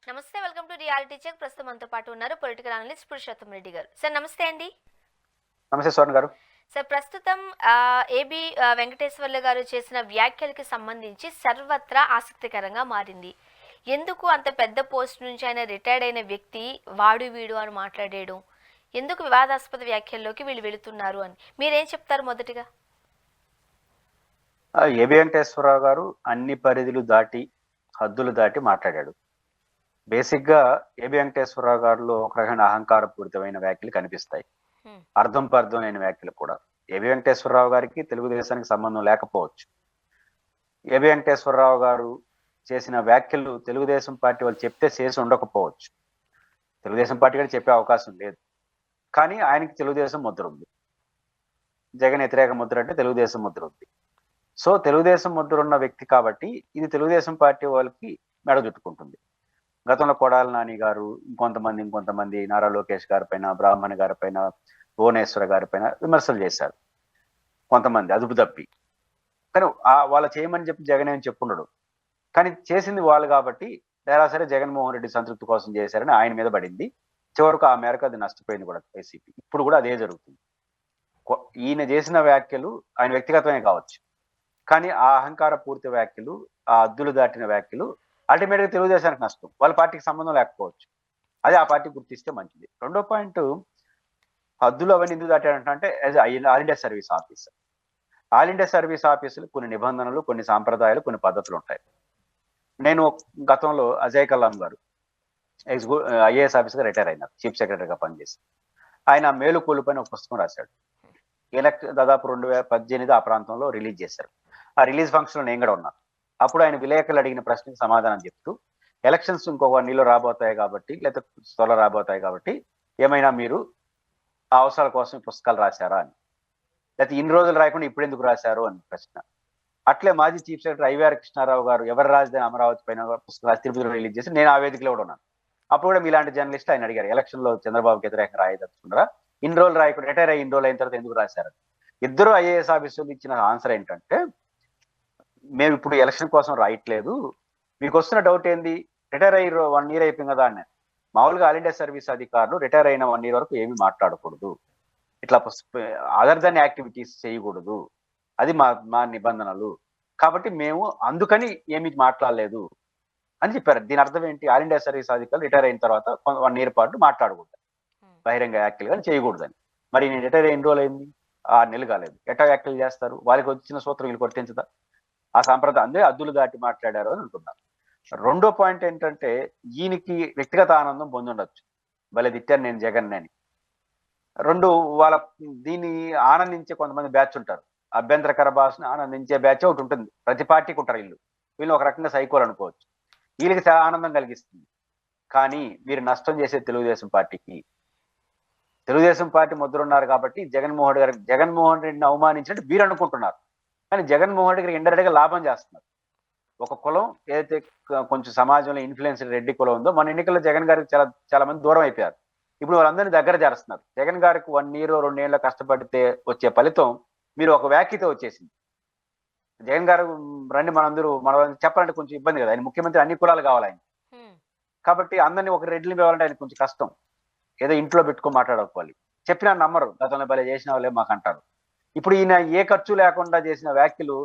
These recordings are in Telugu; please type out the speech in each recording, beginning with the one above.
నమస్తే. Welcome to reality check. ప్రస్తుతం మనతో పాటు ఉన్నారు పొలిటికల్ అనలిస్ట్ పురుషోత్తం రెడ్డి గారు. సార్ నమస్తే అండి. నమస్తే స్వర్ణ గారు. సార్ ప్రస్తుతం ఏబి వెంకటేశ్వర్లు గారు చేసిన వ్యాఖ్యలకి సంబంధించి సర్వత్రా ఆసక్తికరంగా మారింది. ఎందుకు అంత పెద్ద పోస్ట్ నుంచి ఆయన రిటైర్డ్ అయిన వ్యక్తి వాడు వీడు అని మాట్లాడేయడం, ఎందుకు వివాదాస్పద వ్యాఖ్యల్లోకి వీళ్ళు వెళుతున్నారు అని మీరేం చెప్తారు? మొదటిగా ఏబి వెంకటేశ్వరరావు గారు అన్ని పరిధులు దాటి హద్దులు దాటి మాట్లాడాడు. బేసిక్ గా ఏబి వెంకటేశ్వరరావు గారిలో ఒక రకమైన అహంకారపూరితమైన వ్యాఖ్యలు కనిపిస్తాయి. అర్థం పర్థం లేని వ్యాఖ్యలు కూడా. ఏబి వెంకటేశ్వరరావు గారికి తెలుగుదేశానికి సంబంధం లేకపోవచ్చు. ఏబి వెంకటేశ్వరరావు గారు చేసిన వ్యాఖ్యలు తెలుగుదేశం పార్టీ వాళ్ళు చెప్తే చేసి ఉండకపోవచ్చు. తెలుగుదేశం పార్టీ గారు చెప్పే అవకాశం లేదు. కానీ ఆయనకి తెలుగుదేశం ముద్ర ఉంది. జగన్ వ్యతిరేక ముద్ర అంటే తెలుగుదేశం ముద్ర ఉంది. సో తెలుగుదేశం ముద్ర ఉన్న వ్యక్తి కాబట్టి ఇది తెలుగుదేశం పార్టీ వాళ్ళకి మెడ చుట్టుకుంటుంది. గతంలో కొడాలి నాని గారు, ఇంకొంతమంది నారా లోకేష్ గారి పైన, బ్రాహ్మణ్ గారి పైన, భువనేశ్వర గారి పైన విమర్శలు చేశారు కొంతమంది అదుపు తప్పి. కానీ వాళ్ళ చేయమని చెప్పి జగన్ ఏం చెప్పుండడు. కానీ చేసింది వాళ్ళు కాబట్టి ఎలా సరే జగన్మోహన్ రెడ్డి సంతృప్తి కోసం చేశారని ఆయన మీద పడింది. చివరకు ఆ మేరకు అది నష్టపోయింది కూడా వైసీపీ. ఇప్పుడు కూడా అదే జరుగుతుంది. ఈయన చేసిన వ్యాఖ్యలు ఆయన వ్యక్తిగతమే కావచ్చు, కానీ ఆ అహంకార పూర్తి వ్యాఖ్యలు, ఆ అద్దులు దాటిన వ్యాఖ్యలు అల్టిమేట్ గా తెలుగుదేశానికి నష్టం. వాళ్ళ పార్టీకి సంబంధం లేకపోవచ్చు. అది ఆ పార్టీ గుర్తిస్తే మంచిది. రెండో పాయింట్, హద్దులు అవన్నీ ఎందుకు దాటాడంటే all India service officer. All India service ఆఫీసులు కొన్ని నిబంధనలు, కొన్ని సాంప్రదాయాలు, కొన్ని పద్ధతులు ఉంటాయి. నేను గతంలో అజయ్ కలాం గారు ఐఏఎస్ ఆఫీసర్గా రిటైర్ అయినారు, చీఫ్ సెక్రటరీగా పనిచేసి. ఆయన మేలుకూలు పైన ఒక పుస్తకం రాశాడు. దాదాపు 2018 ఆ ప్రాంతంలో రిలీజ్ చేశారు. ఆ రిలీజ్ ఫంక్షన్ లో నేను కూడా ఉన్నాను. అప్పుడు ఆయన విలేకరులు అడిగిన ప్రశ్నకి సమాధానం చెప్తూ, ఎలక్షన్స్ ఇంకొక నీళ్ళు రాబోతాయి కాబట్టి, లేకపోతే త్వరలో రాబోతాయి కాబట్టి ఏమైనా మీరు ఆ అవసరాల కోసం పుస్తకాలు రాశారా అని, లేకపోతే ఇన్ని రోజులు రాయకుండా ఇప్పుడు ఎందుకు రాశారు అని ప్రశ్న. అట్లే మాజీ చీఫ్ సెక్రటరీ ఐవీఆర్ కృష్ణారావు గారు ఎవరి రాజధాని అమరావతి పైన పుస్తకాలు తిరుపతిలో రిలీజ్ చేసి నేను ఆ వేదికలో కూడా ఉన్నాను. అప్పుడు కూడా మీలాంటి జర్నలిస్ట్ ఆయన అడిగారు, ఎలక్షన్ లో చంద్రబాబుకి వ్యతిరేకంగా రాయదలుచుకున్నారా, ఇన్ని రోజులు రాయకుండా రిటైర్ అయ్యి ఇన్ని రోజులు అయిన తర్వాత ఎందుకు రాశారు? ఇద్దరు ఐఏఎస్ ఆఫీసర్లు ఇచ్చిన ఆన్సర్ ఏంటంటే, మేము ఇప్పుడు ఎలక్షన్ కోసం రాయట్లేదు, మీకు వస్తున్న డౌట్ ఏంది, రిటైర్ అయ్యి 1 year అయిపోయింది కదా అని. మామూలుగా ఆల్ ఇండియా సర్వీస్ అధికారులు రిటైర్ అయిన 1 year వరకు ఏమీ మాట్లాడకూడదు, ఇట్లా అదర్ దాన్ యాక్టివిటీస్ చేయకూడదు, అది మా నిబంధనలు, కాబట్టి మేము అందుకని ఏమి మాట్లాడలేదు అని చెప్పారు. దీని అర్థం ఏంటి, ఆల్ ఇండియా సర్వీస్ అధికారులు రిటైర్ అయిన తర్వాత 1 year పాటు మాట్లాడకూడదు, బహిరంగ వ్యాఖ్యలు కానీ చేయకూడదని. మరి నేను రిటైర్ అయిన రోజులు అయింది, 6 నెలలు కాలేదు, ఎట్లా వ్యాఖ్యలు చేస్తారు? వాళ్ళకి వచ్చిన సూత్రం వీళ్ళు కొట్టించదా? ఆ సాంప్రదాయం అందే అద్దులు దాటి మాట్లాడారు అని అంటున్నారు. రెండో పాయింట్ ఏంటంటే, ఈయనకి వ్యక్తిగత ఆనందం పొందుండొచ్చు, భలే తిట్టాను నేను జగన్ అని. రెండు, వాళ్ళ దీన్ని ఆనందించే కొంతమంది బ్యాచ్ ఉంటారు, అభ్యంతరకర భాషను ఆనందించే బ్యాచ్ ఒకటి ఉంటుంది. ప్రతి పార్టీకి ఉంటారు వీళ్ళు ఒక రకంగా సైకోలు అనుకోవచ్చు. వీళ్ళకి చాలా ఆనందం కలిగిస్తుంది. కానీ వీరు నష్టం చేసే తెలుగుదేశం పార్టీకి. తెలుగుదేశం పార్టీ ముద్ర ఉన్నారు కాబట్టి జగన్మోహన్ రెడ్డిని అవమానించినట్టు వీరు అనుకుంటున్నారు. కానీ జగన్మోహన్ రెడ్డి ఇండైరెక్ట్ గా లాభం చేస్తున్నారు. ఒక కులం ఏదైతే కొంచెం సమాజంలో ఇన్ఫ్లుయెన్స్ రెడ్డి కులం ఉందో, మన ఎన్నికల్లో జగన్ గారికి చాలా మంది దూరం అయిపోయారు. ఇప్పుడు వాళ్ళందరినీ దగ్గర చేస్తున్నారు. జగన్ గారికి 1 year 2 years కష్టపడితే వచ్చే ఫలితం మీరు ఒక వ్యాఖ్యతో వచ్చేసింది. జగన్ గారు రండి మనందరూ చెప్పాలంటే కొంచెం ఇబ్బంది కదా, ఆయన ముఖ్యమంత్రి, అన్ని కులాలు కావాలి ఆయన. కాబట్టి అందరినీ ఒక రెడ్డిని పిలవాలంటే ఆయన కొంచెం కష్టం. ఏదో ఇంట్లో పెట్టుకొని మాట్లాడుకోవాలి. చెప్పినా నమ్మరు, గతంలో భలే చేసిన వాళ్ళే మాకు అంటారు. ఇప్పుడు ఈయన ఏ ఖర్చు లేకుండా చేసిన వ్యాఖ్యలు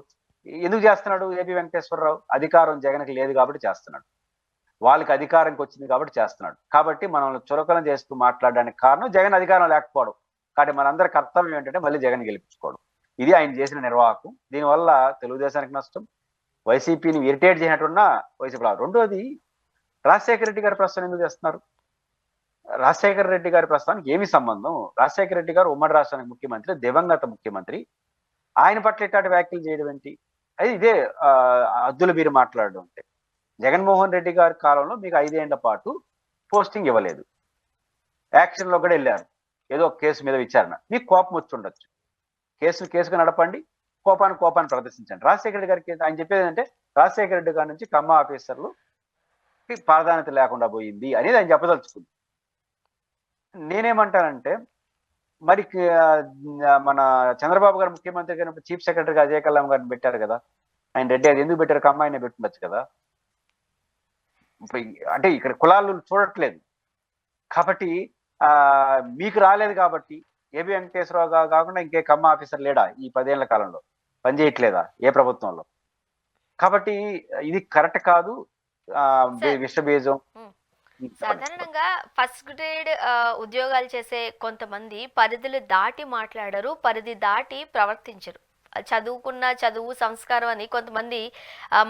ఎందుకు చేస్తున్నాడు? ఏబి వెంకటేశ్వరరావు అధికారం జగన్కి లేదు కాబట్టి చేస్తున్నాడు, వాళ్ళకి అధికారంకి వచ్చింది కాబట్టి చేస్తున్నాడు. కాబట్టి మనల్ని చులకన చేస్తూ మాట్లాడడానికి కారణం జగన్ అధికారం లేకపోవడం. కాబట్టి మనందరి కర్తవ్యం ఏంటంటే మళ్ళీ జగన్ గెలిపించుకోవడం. ఇది ఆయన చేసిన నిర్వాహకం. దీనివల్ల తెలుగుదేశానికి నష్టం, వైసీపీని ఇరిటేట్ చేసినట్టున్న వైసీపీ. రెండోది, రాజశేఖర రెడ్డి గారి ప్రశ్న ఎందుకు చేస్తున్నారు? రాజశేఖర రెడ్డి గారి ప్రస్తుతానికి ఏమి సంబంధం? రాజశేఖర రెడ్డి గారు ఉమ్మడి రాష్ట్రానికి ముఖ్యమంత్రి, దివంగత ముఖ్యమంత్రి. ఆయన పట్ల ఇట్లాంటి వ్యాఖ్యలు చేయడం ఏంటి? అది ఇదే అద్దులు మీరు మాట్లాడడం అంటే. జగన్మోహన్ రెడ్డి గారి కాలంలో మీకు 5 ఏళ్ల పాటు పోస్టింగ్ ఇవ్వలేదు, యాక్షన్ లో కూడా వెళ్ళారు, ఏదో ఒక కేసు మీద విచారణ, మీకు కోపం వచ్చి ఉండొచ్చు. కేసుగా నడపండి, కోపాన్ని ప్రదర్శించండి. రాజశేఖర రెడ్డి గారికి ఆయన చెప్పేది ఏంటంటే, రాజశేఖర రెడ్డి గారి నుంచి కమ్మ ఆఫీసర్లు ప్రాధాన్యత లేకుండా పోయింది అనేది ఆయన చెప్పదలుచుకుంది. నేనేమంటానంటే, మరి మన చంద్రబాబు గారు ముఖ్యమంత్రి గారు చీఫ్ సెక్రటరీగా అజయ్ కల్లాం గారిని పెట్టారు కదా, ఆయన రెడ్డి అది ఎందుకు పెట్టారు? కమ్మాయిని పెట్టుండొచ్చు కదా. ఇప్పుడు అంటే ఇక్కడ కులాలు చూడట్లేదు కాబట్టి ఆ మీకు రాలేదు కాబట్టి ఏబి వెంకటేశ్వరరావు కాకుండా ఇంకే కమ్మ ఆఫీసర్ లేడా ఈ 10 ఏళ్ల కాలంలో పనిచేయట్లేదా ఏ ప్రభుత్వంలో? కాబట్టి ఇది కరెక్ట్ కాదు. ఆ సార్ విషబీజం. ఉమ్. చెప్పండి. సాధారణంగా ఫస్ట్ గ్రేడ్ ఉద్యోగాలు చేసే కొంతమంది పరిధులు దాటి మాట్లాడరు, పరిధి దాటి ప్రవర్తించరు. చదువుకున్న చదువు సంస్కారం అని కొంతమంది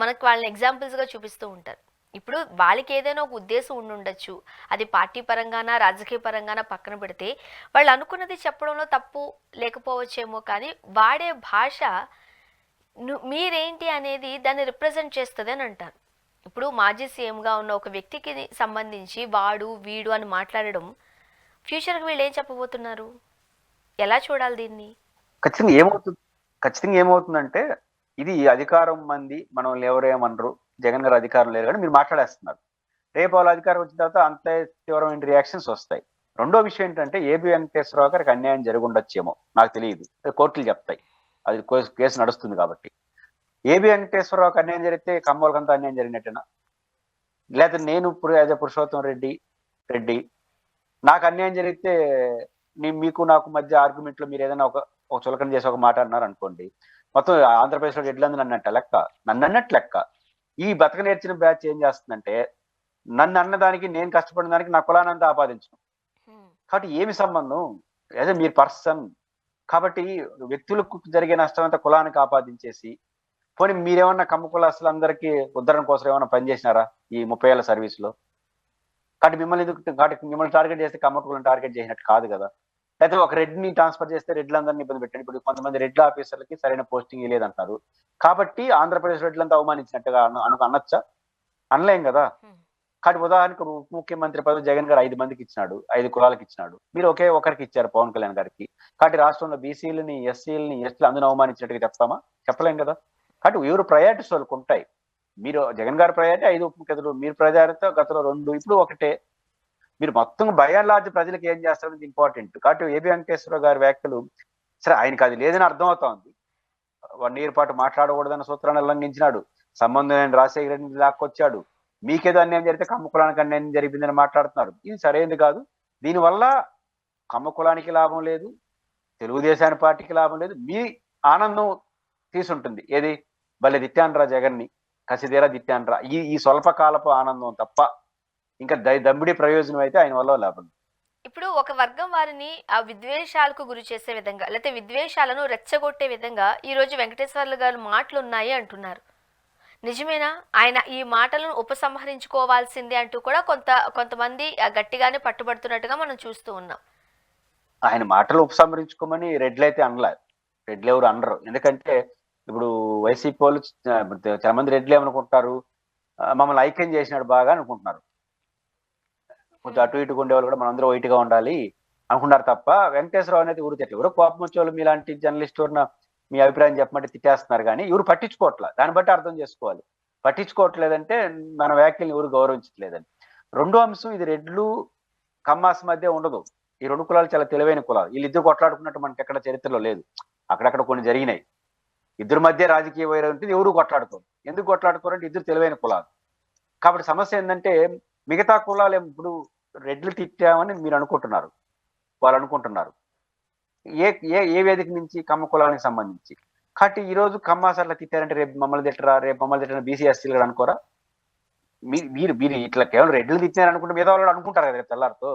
మనకు వాళ్ళని ఎగ్జాంపుల్స్గా చూపిస్తూ ఉంటారు. ఇప్పుడు వాళ్ళకి ఏదైనా ఒక ఉద్దేశం ఉండుండొచ్చు, అది పార్టీ పరంగానా రాజకీయ పరంగానా పక్కన పెడితే వాళ్ళు అనుకున్నది చెప్పడంలో తప్పు లేకపోవచ్చేమో, కానీ వాడే భాష మీరేంటి అనేది దాన్ని రిప్రజెంట్ చేస్తుంది అని అంటారు. ఇప్పుడు మాజీ సీఎంగా ఉన్న ఒక వ్యక్తికి సంబంధించి వాడు వీడు అని మాట్లాడడం ఫ్యూచర్కి వీళ్ళు ఏం చెప్పబోతున్నారు, ఎలా చూడాలి దీన్ని? ఖచ్చితంగా ఏమవుతుందంటే ఇది అధికారం మంది, మనం ఎవరేమనరు, జగన్ గారు అధికారం లేరు కానీ మీరు మాట్లాడేస్తున్నారు. రేపు వాళ్ళ అధికారం వచ్చిన తర్వాత అంతే తీవ్రమైన రియాక్షన్స్ వస్తాయి. రెండో విషయం ఏంటంటే ఏబి వెంకటేశ్వరరావు గారికి అన్యాయం జరిగి ఉండొచ్చేమో, నాకు తెలియదు, కోర్టులు చెప్తాయి, అది కేసు నడుస్తుంది కాబట్టి. ఏబి వెంకటేశ్వరరావుకి అన్యాయం జరిగితే కమ్మోళ్ళకంతా అన్యాయం జరిగినట్టేనా? లేకపోతే నేను ఇప్పుడు యాజ్ పురుషోత్తం రెడ్డి నాకు అన్యాయం జరిగితే మీకు నాకు మధ్య ఆర్గ్యుమెంట్ లో మీరు ఏదైనా ఒక చులకన చేసి ఒక మాట అన్నారు అనుకోండి, మొత్తం ఆంధ్రప్రదేశ్లో రెడ్లందరూ నన్ను అన్నట్టు లెక్క. ఈ బతక నేర్చిన బ్యాచ్ ఏం చేస్తుందంటే నన్ను అన్నదానికి, నేను కష్టపడిన దానికి నా కులానంతా ఆపాదించడం. కాబట్టి ఏమి సంబంధం? యాజ్ మీరు పర్సన్ కాబట్టి వ్యక్తులకు జరిగే నష్టం అంతా కులానికి ఆపాదించేసి, పోనీ మీరేమన్నా కమ్మ కులాస్తులందరికీ ఉద్ధరణ కోసం ఏమన్నా పనిచేసినారా ఈ 30 ఏళ్ల సర్వీస్ లో? కాబట్టి మిమ్మల్ని టార్గెట్ చేస్తే కమ్మ కులను టార్గెట్ చేసినట్టు కాదు కదా. లేకపోతే ఒక రెడ్ని ట్రాన్స్ఫర్ చేస్తే రెడ్లందరినీ ఇబ్బంది పెట్టండి. ఇప్పుడు కొంతమంది రెడ్ల ఆఫీసర్లకి సరైన పోస్టింగ్ లేదంటారు కాబట్టి ఆంధ్రప్రదేశ్ రెడ్లంతా అవమానించినట్టుగా అనొచ్చా? అనలేం కదా. కాబట్టి ఉదాహరణకు ఉప ముఖ్యమంత్రి పదవి జగన్ గారు 5 మందికి ఇచ్చినాడు, 5 కులాలకు ఇచ్చినాడు, మీరు ఒకరికి ఇచ్చారు పవన్ కళ్యాణ్ గారికి. కాబట్టి రాష్ట్రంలో బీసీలని, ఎస్సీలని, ఎస్టీలు అందరూ అవమానించినట్టుగా చెప్తామా? చెప్పలేం కదా. కాబట్టి ఎవరు ప్రయారిటీస్ వాళ్ళకు ఉంటాయి. మీరు జగన్ గారి ప్రయారిటీ 5 ఉప ముఖ్యమంత్రులు, మీరు ప్రజారితో గతంలో 2, ఇప్పుడు ఒకటే. మీరు మొత్తం బయాలార్జ్ ప్రజలకు ఏం చేస్తారనేది ఇంపార్టెంట్. కాబట్టి ఏబి వెంకటేశ్వరరావు గారి వ్యాఖ్యలు సరే ఆయనకి అది లేదని అర్థమవుతోంది. 1 ఇయర్ పాటు మాట్లాడకూడదన్న సూత్రాన్ని ఉల్లంఘించినాడు, సంబంధం లేని రాజశేఖర రెడ్డిని లాక్కొచ్చాడు, మీకేదో అన్యాయం జరిగితే కమ్మ కులానికి అన్యాయం జరిగిందని మాట్లాడుతున్నారు. ఇది సరైనది కాదు. దీనివల్ల కమ్మ కులానికి లాభం లేదు, తెలుగుదేశాన్ని పార్టీకి లాభం లేదు, మీ ఆనందం తీసుంటుంది. ఏది భలే దిట్టాన్రా జగన్ని, కసిదేరా దిట్టాన్రా, ఈ స్వల్పకాలపు ఆనందం తప్ప ఇంకా దమ్మిడి ప్రయోజనం అయితే ఆయన వల్ల లాభం. ఇప్పుడు ఒక వర్గం వారిని ఆ విద్వేషాలకు గురి చేసే విధంగా, లేకపోతే విద్వేషాలను రెచ్చగొట్టే విధంగా ఈ రోజు వెంకటేశ్వర్లు గారు మాటలు ఉన్నాయి అంటున్నారు. నిజమేనా? ఆయన ఈ మాటలను ఉపసంహరించుకోవాల్సిందే అంటూ కూడా కొంతమంది గట్టిగానే పట్టుబడుతున్నట్టుగా మనం చూస్తూ ఉన్నాం. ఆయన మాటలు ఉపసంహరించుకోమని రెడ్లు అయితే అనలేదు. రెడ్లు ఎవరు అనరు. ఎందుకంటే ఇప్పుడు వైసీపీ వాళ్ళు చాలా మంది రెడ్లు ఏమనుకుంటారు, మమ్మల్ని ఐక్యం చేసినాడు బాగా అనుకుంటున్నారు. కొంచెం అటు ఇటుగా ఉండేవాళ్ళు కూడా మనందరూ వైట్గా ఉండాలి అనుకున్నారు తప్ప వెంకటేశ్వరరావు అనేది ఊరితే ఎవరో కోపం వచ్చేవాళ్ళు మీలాంటి జర్నలిస్ట్ ఎవరిన మీ అభిప్రాయం చెప్పమంటే తిట్టేస్తున్నారు కానీ ఎవరు పట్టించుకోవట్లే. దాన్ని బట్టి అర్థం చేసుకోవాలి. పట్టించుకోవట్లేదంటే మన వ్యాఖ్యలను ఎవరు గౌరవించట్లేదని. రెండో అంశం, ఇది రెడ్లు కమ్మాస్ మధ్య ఉండదు. ఈ 2 కులాలు చాలా తెలివైన కులాలు. వీళ్ళిద్దరు కొట్లాడుకున్నట్టు మనకి ఎక్కడ చరిత్రలో లేదు. అక్కడక్కడ కొన్ని జరిగినాయి. ఇద్దరి మధ్య రాజకీయ వైరం ఉంటుంది, ఎవరు కొట్లాడుకోరు. ఎందుకు కొట్లాడుకోరంటే ఇద్దరు తెలివైన కులాలు. కాబట్టి సమస్య ఏంటంటే మిగతా కులాలు ఇప్పుడు రెడ్లు తిట్టామని మీరు అనుకుంటున్నారు, వాళ్ళు అనుకుంటున్నారు ఏ వేదిక నుంచి, కమ్మ కులానికి సంబంధించి. కాబట్టి ఈ రోజు కమ్మాసర్ల తిట్టారంటే రేపు మమ్మల్ని తిట్టరా బీసీ ఎస్సీలు కూడా అనుకోరా? మీరు ఇట్లా కేవలం రెడ్లు తిట్టారు అనుకుంటే మిగతా వాళ్ళు అనుకుంటారు కదా రేపు తెల్లారితో.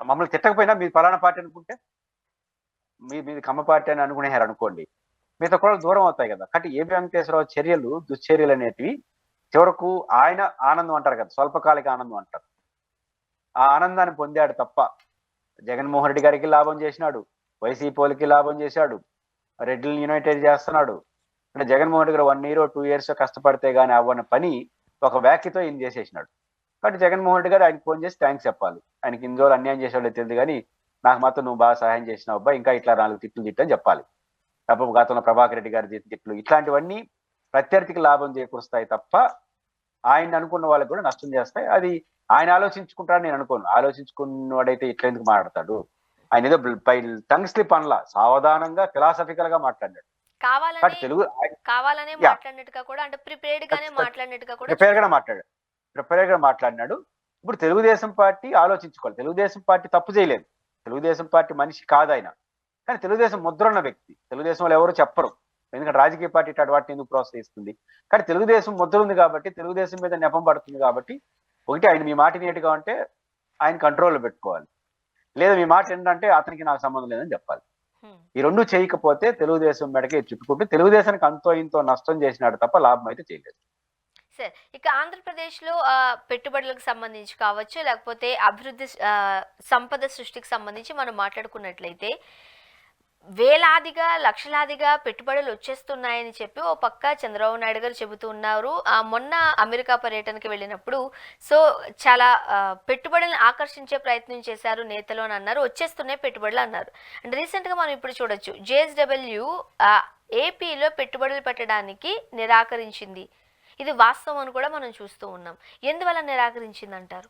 మమ్మల్ని తిట్టకపోయినా మీరు ఫలానా పార్టీ అనుకుంటే మీది కమ్మ పార్టీ అని అనుకునేవారు అనుకోండి, మిగతా కూడా దూరం అవుతాయి కదా. కాబట్టి ఏబి వెంకటేశ్వరరావు చర్యలు, దుశ్చర్యలు అనేటివి చివరకు ఆయన ఆనందం అంటారు కదా, స్వల్పకాలిక ఆనందం అంటారు. ఆ ఆనందాన్ని పొందాడు తప్ప జగన్మోహన్ రెడ్డి గారికి లాభం చేసినాడు, వైసీపీకి లాభం చేశాడు, రెడ్డిని యునైటెడ్ చేస్తున్నాడు. అంటే జగన్మోహన్ రెడ్డి గారు 1 year 2 years కష్టపడితే గానీ అవ్వని పని ఒక వ్యాఖ్యతో ఈయన చేసేసినాడు. కాబట్టి జగన్మోహన్ రెడ్డి గారు ఆయనకి ఫోన్ చేసి థ్యాంక్స్ చెప్పాలి. ఆయనకి ఇన్ని రోజులు అన్యాయం చేసేవాళ్ళు తెలియదు కానీ నాకు మాత్రం నువ్వు బాగా సహాయం చేసినావు అబ్బా, ఇంకా ఇట్లా 4 తిట్లు అని చెప్పాలి తప్ప గతంలో ప్రభాకర్ రెడ్డి గారి తిట్లు ఇట్లాంటివన్నీ ప్రత్యర్థికి లాభం చేకూరుస్తాయి తప్ప ఆయన అనుకున్న వాళ్ళకి కూడా నష్టం చేస్తాయి. అది ఆయన ఆలోచించుకుంటాడని నేను అనుకోను. ఆలోచించుకున్నవాడైతే ఇట్లా ఎందుకు మాట్లాడతాడు? ఆయన ఏదో టంగ్ స్లిప్ అనలా, సావధానంగా ఫిలాసఫికల్ గా మాట్లాడాడు. కావాలనే మాట్లాడినట్టుగా కూడా, అంటే ప్రిపేర్డ్ గానే మాట్లాడినట్టుగా కూడా ప్రిపేర్ గా మాట్లాడాడు. ప్రిపేర్ గా మాట్లాడినాడు. ఇప్పుడు తెలుగుదేశం పార్టీ ఆలోచించుకోవాలి. తెలుగుదేశం పార్టీ తప్పు చేయలేదు. తెలుగుదేశం పార్టీ మనిషి కాదు ఆయన. కానీ తెలుగుదేశం ముద్ర ఉన్న వ్యక్తి. తెలుగుదేశం వాళ్ళు ఎవరు చెప్పరు, ఎందుకంటే రాజకీయ పార్టీ ఇటు వాటిని ఎందుకు ప్రోత్సహిస్తుంది. కానీ తెలుగుదేశం ముద్ర ఉంది కాబట్టి, తెలుగుదేశం మీద నెపం పడుతుంది కాబట్టి, ఒకటి ఆయన మీ మాట నేటిగా ఉంటే ఆయన కంట్రోల్లో పెట్టుకోవాలి, లేదా మీ మాట ఏంటంటే అతనికి నాకు సంబంధం లేదని చెప్పాలి. ఈ రెండు చేయకపోతే తెలుగుదేశం మెడకే చుట్టుకుంటూ తెలుగుదేశానికి అంతో ఇంతో నష్టం చేసినాడు తప్ప లాభం అయితే చేయలేదు. సరే, ఇక ఆంధ్రప్రదేశ్లో పెట్టుబడులకు సంబంధించి కావచ్చు, లేకపోతే అభివృద్ధి సంపద సృష్టికి సంబంధించి మనం మాట్లాడుకున్నట్లయితే వేలాదిగా లక్షలాదిగా పెట్టుబడులు వచ్చేస్తున్నాయని చెప్పి ఓ పక్క చంద్రబాబు నాయుడు గారు చెబుతూ ఉన్నారు. మొన్న అమెరికా పర్యటనకి వెళ్ళినప్పుడు సో చాలా పెట్టుబడులను ఆకర్షించే ప్రయత్నం చేశారు నేతలు అని అన్నారు. వచ్చేస్తున్నాయి పెట్టుబడులు అన్నారు. అండ్ రీసెంట్గా మనం ఇప్పుడు చూడొచ్చు, JSW ఏపీలో పెట్టుబడులు పెట్టడానికి నిరాకరించింది. ఇది వాస్తవం అని కూడా మనం చూస్తూ ఉన్నాం. ఎందువల్ల నిరాకరించింది అంటారు?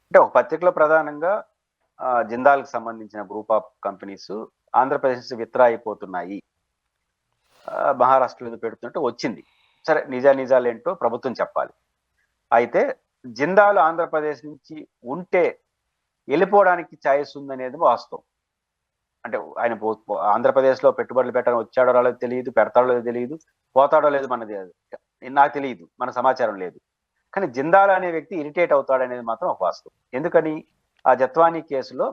అంటే ఒక పత్రికలో ప్రధానంగా జిందాల్కి సంబంధించిన group of companies Andhra Pradesh withdraw అయిపోతున్నాయి, మహారాష్ట్రలో పెడుతున్నట్టు వచ్చింది. సరే, నిజాలు ఏంటో ప్రభుత్వం చెప్పాలి. అయితే జిందాల్ ఆంధ్రప్రదేశ్ నుంచి ఉంటే వెళ్ళిపోవడానికి ఛాయిస్ ఉందనేది వాస్తవం. అంటే ఆయన ఆంధ్రప్రదేశ్లో పెట్టుబడులు పెట్టడానికి వచ్చాడో రాలేదో తెలియదు, పెడతాడో లేదో తెలియదు, పోతాడో లేదు మనది నాకు తెలియదు, మన సమాచారం లేదు. కానీ జిందాల్ అనే వ్యక్తి ఇరిటేట్ అవుతాడనేది మాత్రం ఒక వాస్తవం. ఎందుకని? ఆ జత్వానీ కేసులో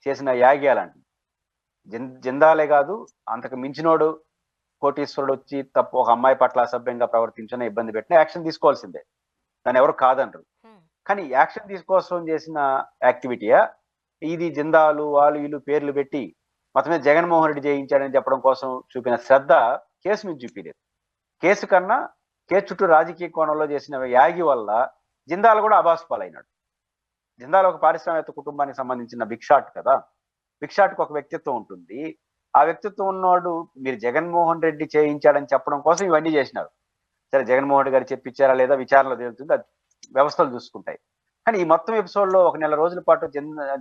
చేసిన యాగ్యాలండి. జిందాలే కాదు, అంతకు మించినోడు కోటీశ్వరుడు వచ్చి తప్పు ఒక అమ్మాయి పట్ల అసభ్యంగా ప్రవర్తించిన ఇబ్బంది పెట్టిన యాక్షన్ తీసుకోవాల్సిందే, దాన్ని ఎవరు కాదనరు. కానీ యాక్షన్ తీసుకోవాల్సిన చేసిన యాక్టివిటీయా ఇది? జిందాలు వాళ్ళు వీళ్ళు పేర్లు పెట్టి మొత్తమే జగన్మోహన్ రెడ్డి చేయించాడని చెప్పడం కోసం చూపిన శ్రద్ధ కేసు మీద చూపించలేదు. కేసు కన్నా కేసు చుట్టూ రాజకీయ కోణంలో చేసిన యాగి వల్ల జిందాల్ కూడా అబాస్ పాలైనాడు. జిందాల్ ఒక పారిశ్రామిక కుటుంబానికి సంబంధించిన బిగ్ షాట్ కదా. బిగ్ షాట్కి ఒక వ్యక్తిత్వం ఉంటుంది. ఆ వ్యక్తిత్వం ఉన్నవాడు మీరు జగన్మోహన్ రెడ్డి చేయించాడని చెప్పడం కోసం ఇవన్నీ చేసినారు. సరే, జగన్మోహన్ రెడ్డి గారు చెప్పించారా లేదా విచారణలో తేలుతుంది, అది వ్యవస్థలు చూసుకుంటాయి. కానీ ఈ మొత్తం ఎపిసోడ్ లో ఒక నెల రోజుల పాటు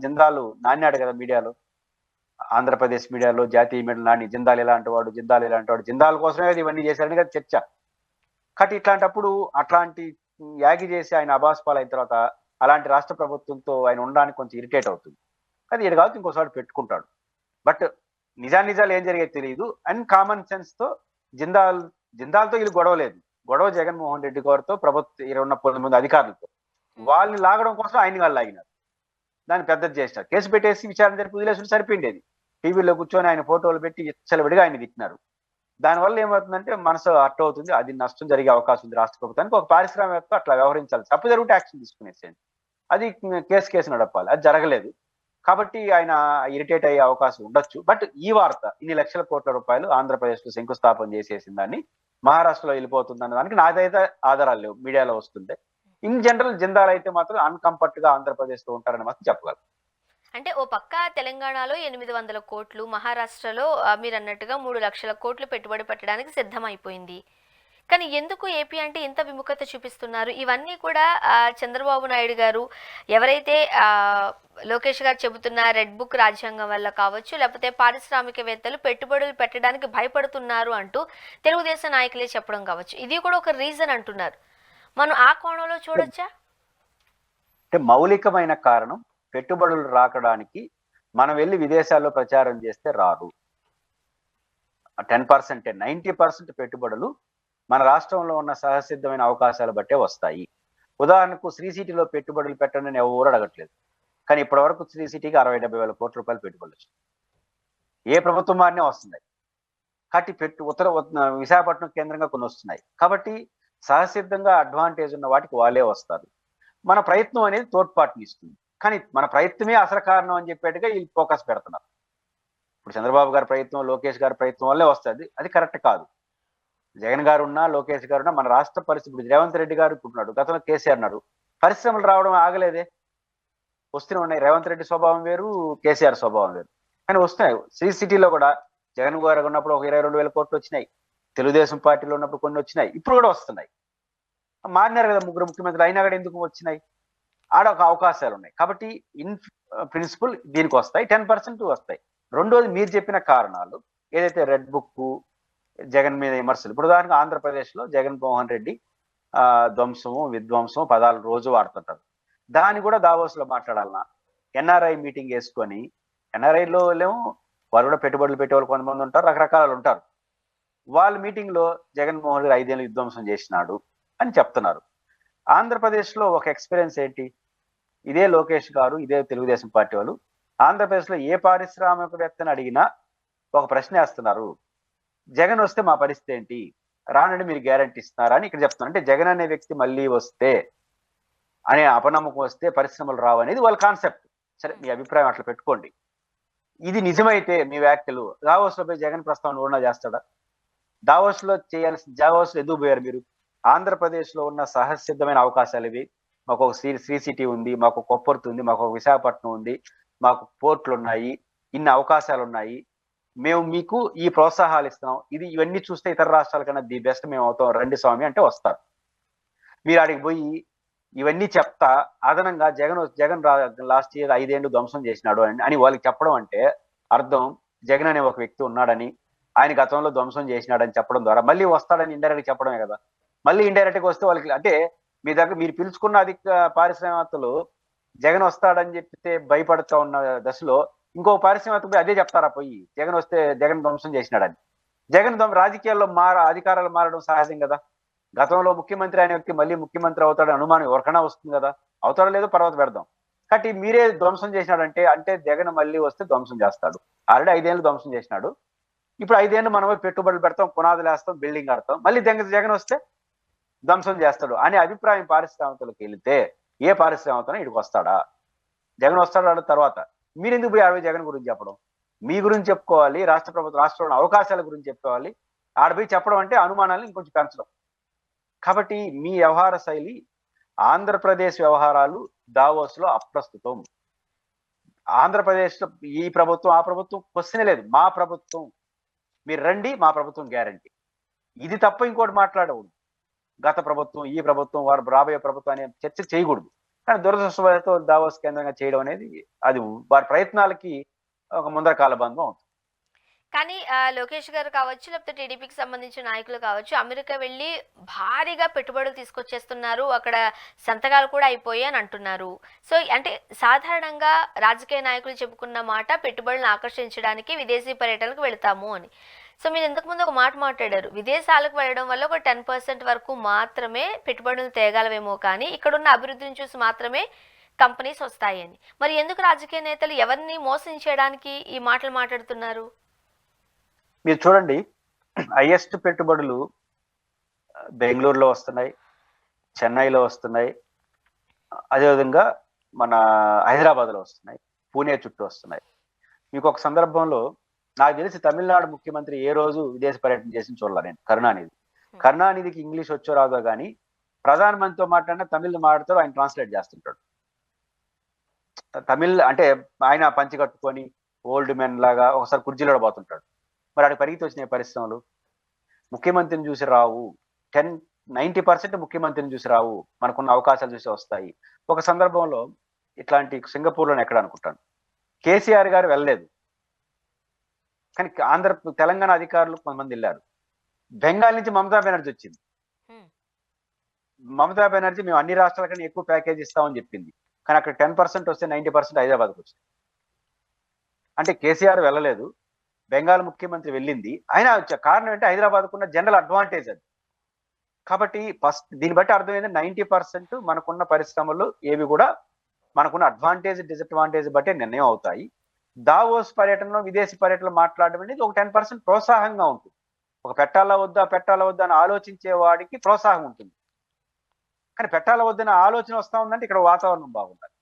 జిందాలు నాన్నాడు కదా మీడియాలో, ఆంధ్రప్రదేశ్ మీడియాలో, జాతీయ మీడియాలో నాని జిందాల్ ఇలాంటి వాడు, జిందాల్ ఇలాంటి వాడు, జిందాల్ కోసమే ఇవన్నీ చేశారని కదా చర్చ. కాబట్టి ఇట్లాంటప్పుడు అట్లాంటి యాగి చేసి ఆయన అబాస్ పాలైన తర్వాత అలాంటి రాష్ట్ర ప్రభుత్వంతో ఆయన ఉండడానికి కొంచెం ఇరిటేట్ అవుతుంది. కానీ ఇది కాదు, ఇంకోసారి పెట్టుకుంటాడు. బట్ నిజాలు ఏం జరిగేది తెలియదు. అండ్ కామన్ సెన్స్ తో జిందాల్తో వీళ్ళు గొడవ లేదు. గొడవ జగన్మోహన్ రెడ్డి గారితో, ప్రభుత్వం 29 మంది అధికారులతో. వాళ్ళని లాగడం కోసం ఆయన వాళ్ళు లాగినారు, దాన్ని పెద్దది చేసినారు. కేసు పెట్టేసి విచారణ జరిపి వదిలేసుడు సరిపోయిండేది. టీవీలో కూర్చొని ఆయన ఫోటోలు పెట్టి విచ్చలవిడిగా ఆయన తిట్టినారు. దానివల్ల ఏమవుతుందంటే మనసు అట్ట అవుతుంది, అది నష్టం జరిగే అవకాశం ఉంది రాష్ట్ర ప్రభుత్వానికి. ఒక పారిశ్రామికతో అట్లా వ్యవహరించాలి, తప్పు జరిగితే యాక్షన్ తీసుకునేసేయండి, అది కేసు నడపాలి. అది జరగలేదు కాబట్టి ఆయన ఇరిటేట్ అయ్యే అవకాశం ఉండొచ్చు. బట్ ఈ వార్త ఇన్ని లక్షల కోట్ల రూపాయలు ఆంధ్రప్రదేశ్ లో శంకుస్థాపన చేసేసిన దాన్ని మహారాష్ట్రలో వెళ్ళిపోతుంది దానికి నాదైతే ఆధారాలు లేవు, మీడియాలో వస్తుంటే. ఇన్ జనరల్ జిందాల్ అయితే మాత్రం అన్కంఫర్ట్ గా ఆంధ్రప్రదేశ్ లో ఉంటారని మాత్రం చెప్పగలరు. అంటే ఓ పక్క తెలంగాణలో 800 కోట్లు, మహారాష్ట్రలో మీరు అన్నట్టుగా 3 లక్షల కోట్లు పెట్టుబడి పెట్టడానికి సిద్ధమైపోయింది. కానీ ఎందుకు ఏపీ అంటే ఇంత విముఖత చూపిస్తున్నారు? ఇవన్నీ కూడా చంద్రబాబు నాయుడు గారు ఎవరైతే లోకేష్ గారు చెబుతున్న రెడ్ బుక్ రాజ్యాంగం వల్ల కావచ్చు, లేకపోతే పారిశ్రామికవేత్తలు పెట్టుబడులు పెట్టడానికి భయపడుతున్నారు అంటూ తెలుగుదేశం నాయకులే చెప్పడం కావచ్చు, ఇది కూడా ఒక రీజన్ అంటున్నారు. మనం ఆ కోణంలో చూడొచ్చా? అంటే మౌలికమైన కారణం, పెట్టుబడులు రాకడానికి మనం వెళ్ళి విదేశాల్లో ప్రచారం చేస్తే రాదు. 10% 90% పెట్టుబడులు మన రాష్ట్రంలో ఉన్న సహసిద్ధమైన అవకాశాలు బట్టే వస్తాయి. ఉదాహరణకు శ్రీ సిటీలో పెట్టుబడులు పెట్టండి అని ఎవరు అడగట్లేదు. కానీ ఇప్పటి వరకు శ్రీ సిటీకి 60-70 వేల కోట్ల రూపాయలు పెట్టుబడులు వచ్చాయి. ఏ ప్రభుత్వం మారినే వస్తున్నాయి. కాబట్టి విశాఖపట్నం కేంద్రంగా కొన్ని వస్తున్నాయి. కాబట్టి సహసిద్ధంగా అడ్వాంటేజ్ ఉన్న వాటికి వాళ్ళే వస్తారు. మన ప్రయత్నం అనేది తోడ్పాటుని ఇస్తుంది. కానీ మన ప్రయత్నమే అసలు కారణం అని చెప్పేట్టుగా వీళ్ళు ఫోకస్ పెడుతున్నారు. ఇప్పుడు చంద్రబాబు గారి ప్రయత్నం, లోకేష్ గారి ప్రయత్నం వల్లే వస్తుంది, అది కరెక్ట్ కాదు. జగన్ గారు ఉన్నా, లోకేష్ గారు ఉన్నా, మన రాష్ట్ర పరిస్థితి, ఇప్పుడు రేవంత్ రెడ్డి గారు ఇప్పుడు గతంలో కేసీఆర్ అన్నారు, పరిశ్రమలు రావడం ఆగలేదే, వస్తూనే ఉన్నాయి. రేవంత్ రెడ్డి స్వభావం వేరు, కేసీఆర్ స్వభావం వేరు, కానీ వస్తున్నాయి. శ్రీ సిటీలో కూడా జగన్ గారు ఉన్నప్పుడు ఒక 22 వేల కోట్లు వచ్చినాయి, తెలుగుదేశం పార్టీలో ఉన్నప్పుడు కొన్ని వచ్చినాయి, ఇప్పుడు కూడా వస్తున్నాయి. మారినారు కదా ముగ్గురు ముఖ్యమంత్రులు, అయినా కూడా ఎందుకు వచ్చినాయి? ఆడ ఒక అవకాశాలు ఉన్నాయి. కాబట్టి ఇన్ ప్రిన్సిపల్ దీనికి వస్తాయి, 10% వస్తాయి. రెండోది మీరు చెప్పిన కారణాలు ఏదైతే రెడ్ బుక్, జగన్ మీద విమర్శలు. ఇప్పుడు ఉదాహరణకు ఆంధ్రప్రదేశ్లో జగన్మోహన్ రెడ్డి విధ్వంసం పదాలు రోజు వాడుతుంటారు. దాన్ని కూడా దావోస్ లో మాట్లాడాలన్నా ఎన్ఆర్ఐ మీటింగ్ వేసుకొని ఎన్ఆర్ఐలో ఏమో వాళ్ళు కూడా పెట్టుబడులు పెట్టేవాళ్ళు కొంతమంది ఉంటారు, రకరకాలు ఉంటారు. వాళ్ళ మీటింగ్ లో జగన్మోహన్ రెడ్డి 5 ఏళ్ళు విధ్వంసం చేసినాడు అని చెప్తున్నారు. ఆంధ్రప్రదేశ్ లో ఒక ఎక్స్పీరియన్స్ ఏంటి? ఇదే లోకేష్ గారు, ఇదే తెలుగుదేశం పార్టీ వాళ్ళు ఆంధ్రప్రదేశ్ లో ఏ పారిశ్రామికవేత్తని అడిగినా ఒక ప్రశ్న వేస్తున్నారు, జగన్ వస్తే మా పరిస్థితి ఏంటి, రానండి మీరు గ్యారంటీ ఇస్తున్నారా అని ఇక్కడ చెప్తున్నారు. అంటే జగన్ అనే వ్యక్తి మళ్ళీ వస్తే అనే అపనమ్మకం వస్తే పరిశ్రమలు రావు అనేది వాళ్ళ కాన్సెప్ట్. సరే, మీ అభిప్రాయం అట్లా పెట్టుకోండి. ఇది నిజమైతే మీ వ్యాఖ్యలు దావోస్ లో పోయి జగన్ ప్రస్తావన ఓనా చేస్తాడా? దావోస్ లో దావోస్ లో ఎందుకు పోయారు మీరు? ఆంధ్రప్రదేశ్ లో ఉన్న సహసిద్ధమైన అవకాశాలు ఇవి. మాకు ఒక శ్రీ సిటీ ఉంది, మాకు కొప్పర్తి ఉంది, మాకు ఒక విశాఖపట్నం ఉంది, మాకు పోర్ట్లు ఉన్నాయి, ఇన్ని అవకాశాలు ఉన్నాయి, మేము మీకు ఈ ప్రోత్సాహాలు ఇస్తున్నాం, ఇవన్నీ చూస్తే ఇతర రాష్ట్రాల కన్నా ది బెస్ట్ మేము అవుతాం, రండి స్వామి అంటే వస్తారు. మీరు ఆడికి పోయి ఇవన్నీ చెప్తా అదనంగా జగన్ లాస్ట్ ఇయర్ 5 ఏళ్ళు ధ్వంసం చేసినాడు అని వాళ్ళకి చెప్పడం అంటే అర్థం జగన్ అనే ఒక వ్యక్తి ఉన్నాడని, ఆయన గతంలో ధ్వంసం చేసినాడని చెప్పడం ద్వారా మళ్ళీ వస్తాడని ఇండైరెక్ట్ చెప్పడమే కదా. మళ్ళీ ఇండైరెక్ట్ గా వస్తే వాళ్ళకి అంటే మీ దగ్గర మీరు పిలుచుకున్న పారిశ్రామికవేత్తలు జగన్ వస్తాడని చెప్తే భయపడుతూ ఉన్న దశలో ఇంకో పారిశ్రామికవేత్త అదే చెప్తారా పోయి జగన్ వస్తే జగన్ ధ్వంసం చేసినాడని? జగన్ రాజకీయాల్లో అధికారాలు మారడం సహజం కదా. గతంలో ముఖ్యమంత్రి అనే వ్యక్తి మళ్ళీ ముఖ్యమంత్రి అవుతాడని అనుమానం ఎవరికైనా వస్తుంది కదా. అవుతాడో లేదో పర్వత పెడదాం. కాబట్టి మీరే ధ్వంసం చేసినాడంటే అంటే జగన్ మళ్ళీ వస్తే ధ్వంసం చేస్తాడు. ఆల్రెడీ 5 ఏళ్ళు ధ్వంసం చేసినాడు. ఇప్పుడు 5 ఏళ్ళు మనమే పెట్టుబడులు పెడతాం, పునాదులు వేస్తాం, బిల్డింగ్ కడతాం, మళ్ళీ జగన్ వస్తే ధ్వంసం చేస్తాడు అనే అభిప్రాయం పారిశ్రామికలకు వెళితే ఏ పారిశ్రామికతను ఇక్కడికి వస్తాడా? జగన్ వస్తాడు తర్వాత మీరు ఎందుకు పోయి ఆడపోయి జగన్ గురించి చెప్పడం? మీ గురించి చెప్పుకోవాలి, రాష్ట్ర ప్రభుత్వం రాష్ట్రంలో అవకాశాల గురించి చెప్పుకోవాలి. ఆడపోయి చెప్పడం అంటే అనుమానాలను ఇంకొంచెం పెంచడం. కాబట్టి మీ వ్యవహార శైలి ఆంధ్రప్రదేశ్ వ్యవహారాలు దావోస్ లో అప్రస్తుతం. ఆంధ్రప్రదేశ్ లో ఈ ప్రభుత్వం ఆ ప్రభుత్వం క్వశ్చనే లేదు. మా ప్రభుత్వం, మీరు రండి, మా ప్రభుత్వం గ్యారంటీ. ఇది తప్ప ఇంకోటి మాట్లాడకూడదు. గత ప్రభుత్వం, ఈ ప్రభుత్వం, వారు రాబోయే ప్రభుత్వం అనే చర్చ చేయకూడదు. కానీ దురదృష్టవశాత్తు దావోస్ కేంద్రంగా చేయడం అనేది అది వారి ప్రయత్నాలకి ఒక ముందర కాలబంధం అవుతుంది. కానీ లోకేష్ గారు కావచ్చు, లేకపోతే టీడీపీకి సంబంధించిన నాయకులు కావచ్చు, అమెరికా వెళ్ళి భారీగా పెట్టుబడులు తీసుకొచ్చేస్తున్నారు, అక్కడ సంతకాలు కూడా అయిపోయాయి అని అంటున్నారు. సో అంటే సాధారణంగా రాజకీయ నాయకులు చెప్పుకున్న మాట పెట్టుబడులను ఆకర్షించడానికి విదేశీ పర్యటనకు వెళతాము అని. సో మీరు ఇంతకుముందు ఒక మాట మాట్లాడారు, విదేశాలకు వెళ్ళడం వల్ల ఒక 10% వరకు మాత్రమే పెట్టుబడులు తేగలవేమో, కానీ ఇక్కడున్న అభివృద్ధిని చూసి మాత్రమే కంపెనీస్ వస్తాయని. మరి ఎందుకు రాజకీయ నేతలు ఎవరిని మోసం చేయడానికి ఈ మాటలు మాట్లాడుతున్నారు? మీరు చూడండి, హైయెస్ట్ పెట్టుబడులు బెంగళూరులో వస్తున్నాయి, చెన్నైలో వస్తున్నాయి, అదేవిధంగా మన హైదరాబాద్లో వస్తున్నాయి, పూణే చుట్టూ వస్తున్నాయి. మీకు ఒక సందర్భంలో నాకు తెలిసి తమిళనాడు ముఖ్యమంత్రి ఏ రోజు విదేశ పర్యటన చేసి చూడాలి నేను. కరుణానిధికి ఇంగ్లీష్ వచ్చో రాదో కానీ ప్రధానమంత్రితో మాట్లాడినా తమిళ్ మాట్లాడుతూ ఆయన ట్రాన్స్లేట్ చేస్తుంటాడు. తమిళ్ అంటే ఆయన పంచి కట్టుకొని ఓల్డ్ మెన్ లాగా ఒకసారి కుర్చీలో పోతుంటాడు. మరి ఆడికి పరిగెత్తి వచ్చినాయి పరిశ్రమలు. ముఖ్యమంత్రిని చూసి రావు, 90% ముఖ్యమంత్రిని చూసి రావు, మనకున్న అవకాశాలు చూసి వస్తాయి. ఒక సందర్భంలో ఇట్లాంటి సింగపూర్లోనే ఎక్కడ అనుకుంటాను, కేసీఆర్ గారు వెళ్ళలేదు, కానీ తెలంగాణ అధికారులు కొంతమంది వెళ్ళారు. బెంగాల్ నుంచి మమతా బెనర్జీ వచ్చింది. మమతా బెనర్జీ మేము అన్ని రాష్ట్రాల కన్నా ఎక్కువ ప్యాకేజ్ ఇస్తామని చెప్పింది, కానీ అక్కడ 10% వస్తే 90% హైదరాబాద్కి వచ్చింది. అంటే కేసీఆర్ వెళ్ళలేదు, బెంగాల్ ముఖ్యమంత్రి వెళ్ళింది. ఆయన కారణం ఏంటి? హైదరాబాద్కు ఉన్న జనరల్ అడ్వాంటేజ్ అది. కాబట్టి ఫస్ట్ దీన్ని బట్టి అర్థమైంది 90% మనకున్న పరిశ్రమలు ఏవి కూడా మనకున్న అడ్వాంటేజ్ డిసడ్వాంటేజ్ బట్టి నిర్ణయం అవుతాయి. దావోస్ పర్యటనలో విదేశీ పర్యటనలో మాట్లాడడం అనేది ఒక 10% ప్రోత్సాహంగా ఉంటుంది. ఒక పెట్టాలా వద్దా అని ఆలోచించే వాడికి ప్రోత్సాహం ఉంటుంది. కానీ పెట్టాలా వద్దనే ఆలోచన వస్తా ఉందంటే ఇక్కడ వాతావరణం బాగుండాలి.